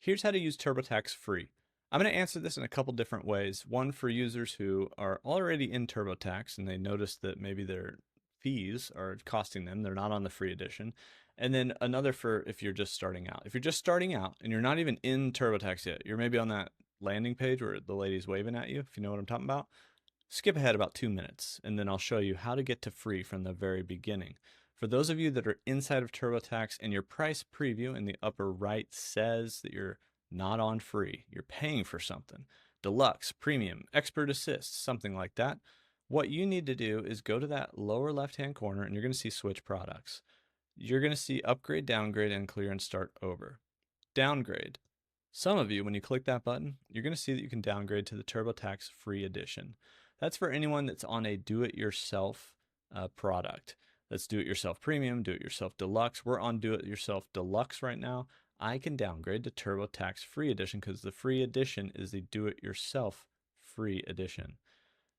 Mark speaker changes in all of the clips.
Speaker 1: Here's how to use TurboTax Free. I'm going to answer this in a couple different ways. One for users who are already in TurboTax and they notice that maybe their fees are costing them, they're not on the free edition. And then another for if you're just starting out. If you're just starting out and you're not even in TurboTax yet, you're maybe on that landing page where the lady's waving at you, if you know what I'm talking about, skip ahead about 2 minutes and then I'll show you how to get to free from the very beginning. For those of you that are inside of TurboTax and your price preview in the upper right says that you're not on free, you're paying for something, deluxe, premium, expert assist, something like that, what you need to do is go to that lower left-hand corner and you're going to see switch products. You're going to see upgrade, downgrade, and clear and start over. Downgrade. Some of you, when you click that button, you're going to see that you can downgrade to the TurboTax Free Edition. That's for anyone that's on a do-it-yourself product. Let's do-it-yourself premium, do-it-yourself deluxe. We're on do-it-yourself deluxe right now. I can downgrade to TurboTax Free Edition because the Free Edition is the do-it-yourself Free Edition.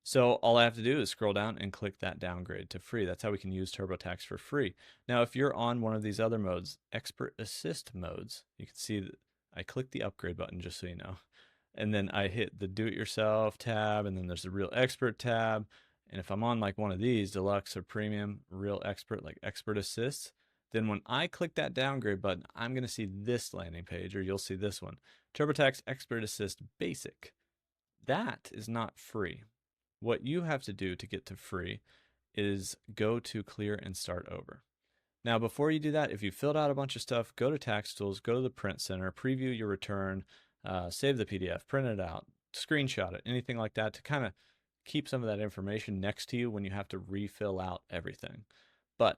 Speaker 1: So all I have to do is scroll down and click that downgrade to free. That's how we can use TurboTax for free. Now, if you're on one of these other modes, expert assist modes, you can see that I click the upgrade button just so you know. And then I hit the do-it-yourself tab, and then there's the real expert tab. And if I'm on like one of these, deluxe or premium, real expert, like expert assist, then when I click that downgrade button, I'm going to see this landing page, or you'll see this one, TurboTax Expert Assist Basic. That is not free. What you have to do to get to free is go to clear and start over. Now, before you do that, if you filled out a bunch of stuff, go to Tax Tools, go to the Print Center, preview your return, save the PDF, print it out, screenshot it, anything like that to kind of keep some of that information next to you when you have to refill out everything. But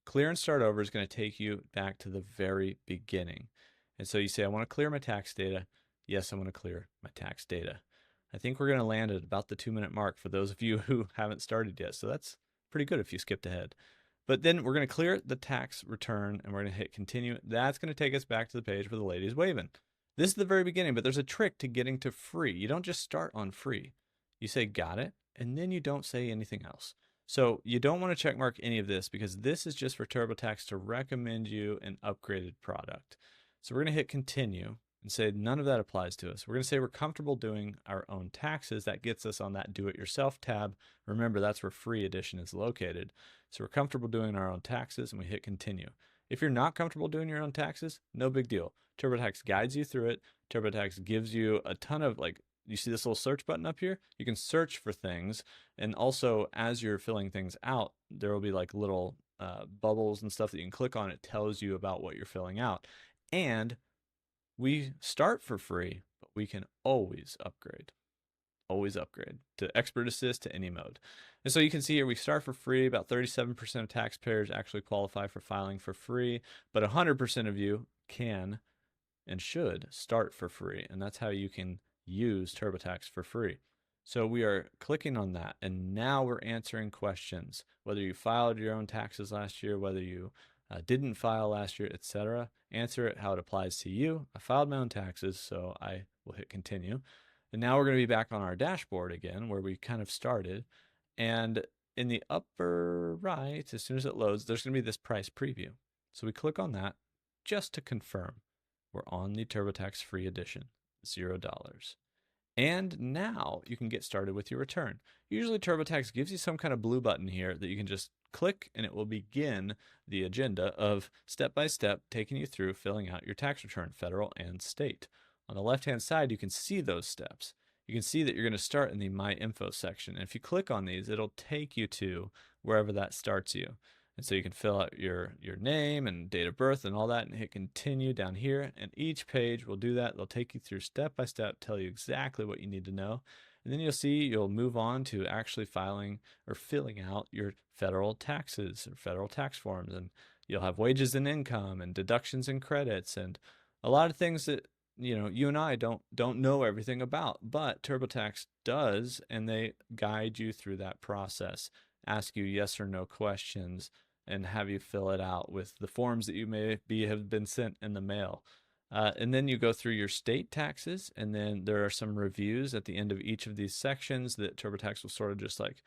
Speaker 1: clear and start over is going to take you back to the very beginning. And so you say, I want to clear my tax data. Yes, I want to clear my tax data. I think we're going to land at about the 2-minute mark for those of you who haven't started yet. So that's pretty good if you skipped ahead. But then we're going to clear the tax return and we're going to hit continue. That's going to take us back to the page where the lady's waving. This is the very beginning, but there's a trick to getting to free. You don't just start on free. You say got it, and then you don't say anything else. So you don't want to checkmark any of this because this is just for TurboTax to recommend you an upgraded product. So we're going to hit continue and say none of that applies to us. We're going to say we're comfortable doing our own taxes. That gets us on that do-it-yourself tab. Remember, that's where Free Edition is located. So we're comfortable doing our own taxes and we hit continue. If you're not comfortable doing your own taxes, no big deal. TurboTax guides you through it. TurboTax gives you a ton of you see this little search button up here? You can search for things. And also as you're filling things out, there will be like little bubbles and stuff that you can click on. It tells you about what you're filling out. And we start for free, but we can always upgrade to Expert Assist to any mode. And so you can see here, we start for free. About 37% of taxpayers actually qualify for filing for free, but 100% of you can and should start for free. And that's how you can use TurboTax for free. So we are clicking on that, and now we're answering questions, whether you filed your own taxes last year, whether you didn't file last year, etc. Answer it how it applies to you. I filed my own taxes, so I will hit continue. And now we're going to be back on our dashboard again, where we kind of started. And in the upper right, as soon as it loads, there's going to be this price preview. So we click on that just to confirm we're on the TurboTax Free Edition, $0. And now you can get started with your return. Usually TurboTax gives you some kind of blue button here that you can just click and it will begin the agenda of step-by-step taking you through filling out your tax return, federal and state. On the left-hand side, you can see those steps. You can see that you're going to start in the My Info section. And if you click on these, it'll take you to wherever that starts you. And so you can fill out your name and date of birth and all that and hit continue down here. And each page will do that. They'll take you through step by step, tell you exactly what you need to know. And then you'll move on to actually filing or filling out your federal taxes or federal tax forms. And you'll have wages and income and deductions and credits and a lot of things that you and I don't know everything about, but TurboTax does, and they guide you through that process, ask you yes or no questions, and have you fill it out with the forms that you have been sent in the mail. And then you go through your state taxes, and then there are some reviews at the end of each of these sections that TurboTax will sort of just like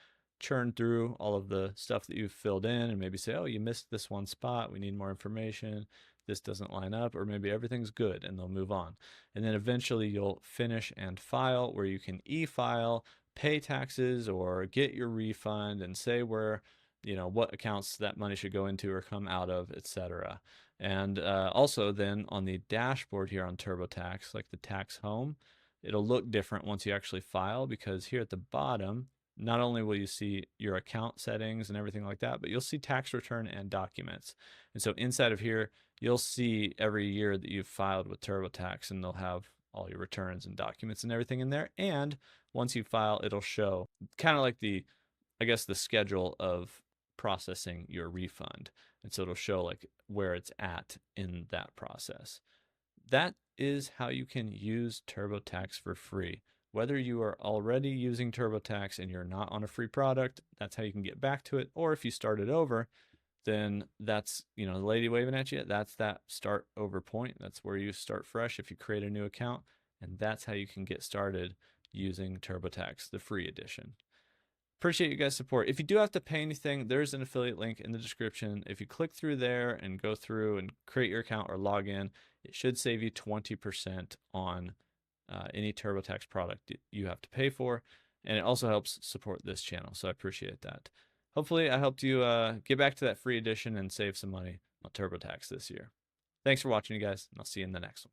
Speaker 1: churn through all of the stuff that you've filled in and maybe say, oh, you missed this one spot, we need more information, this doesn't line up, or maybe everything's good and they'll move on. And then eventually you'll finish and file, where you can e-file, pay taxes, or get your refund and say where, what accounts that money should go into or come out of, etc. And also then on the dashboard here on TurboTax, like the tax home, it'll look different once you actually file, because here at the bottom, not only will you see your account settings and everything like that, but you'll see tax return and documents. And so inside of here, you'll see every year that you've filed with TurboTax, and they'll have all your returns and documents and everything in there. And once you file, it'll show kind of like the schedule of processing your refund. And so it'll show like where it's at in that process. That is how you can use TurboTax for free. Whether you are already using TurboTax and you're not on a free product, that's how you can get back to it. Or if you started over, then that's, the lady waving at you, that's that start over point. That's where you start fresh if you create a new account. And that's how you can get started using TurboTax, the free edition. Appreciate you guys' support. If you do have to pay anything, there's an affiliate link in the description. If you click through there and go through and create your account or log in, it should save you 20% on any TurboTax product you have to pay for. And it also helps support this channel, so I appreciate that. Hopefully I helped you get back to that free edition and save some money on TurboTax this year. Thanks for watching, you guys, and I'll see you in the next one.